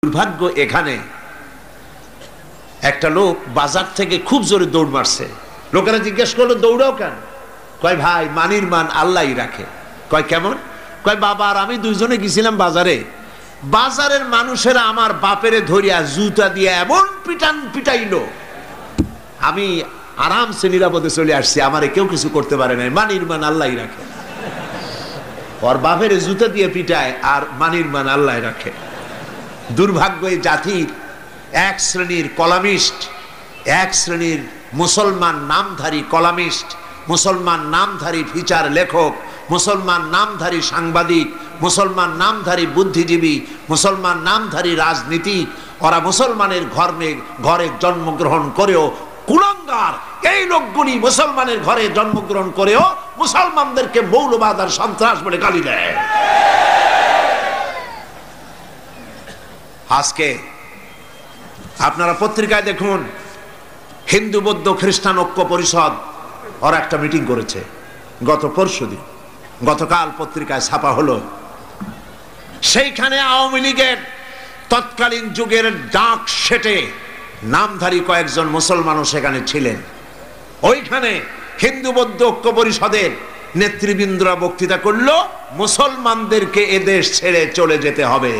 দুর্ভাগ্য এখানে একটা লোক বাজার থেকে খুব জোরে দৌড় মারছে। লোকেরা জিজ্ঞেস করলো দৌড়াও কেন? কয় ভাই মানির মান আল্লাহই রাখে। কয় কেমন? কয় বাবা আর আমি দুইজনে গেছিলাম বাজারে, বাজারের মানুষেরা আমার বাপেরে ধরিয়া জুতা দিয়ে এমন পিটাইলো, আমি আরামসে নিরাপদে চলে আসছি, আমারে কেউ কিছু করতে পারে নাই, মানির মান আল্লাহই রাখে। ওর বাপের জুতা দিয়ে পিটায় আর মানির মান আল্লাহ রাখে। দুর্ভাগ্য এই জাতির এক শ্রেণীর কলামিস্ট, এক শ্রেণীর মুসলমান নামধারী কলামিস্ট, মুসলমান নামধারী ফিচার লেখক, মুসলমান নামধারী সাংবাদিক, মুসলমান নামধারী বুদ্ধিজীবী, মুসলমান নামধারী রাজনীতিক, ওরা মুসলমানের ঘরে জন্মগ্রহণ করেও কুলাঙ্গার। এই লোকগুলি মুসলমানের ঘরে জন্মগ্রহণ করেও মুসলমানদেরকে মৌলবাদ আর সন্ত্রাস বলে গালি দেয়। আজকে আপনারা পত্রিকায় দেখুন, হিন্দু বৌদ্ধ খ্রিস্টান ঐক্য পরিষদ ওরা একটা মিটিং করেছে গত পরশুদিন, গতকাল পত্রিকায় ছাপা হলো। সেইখানে আওয়ামী লীগের তৎকালীন যুগের ডাক সেটে নামধারী কয়েকজন মুসলমানও সেখানে ছিলেন। ওইখানে হিন্দু বৌদ্ধ ঐক্য পরিষদের নেতৃবৃন্দরা বক্তৃতা করলো, মুসলমানদেরকে এদেশ ছেড়ে চলে যেতে হবে।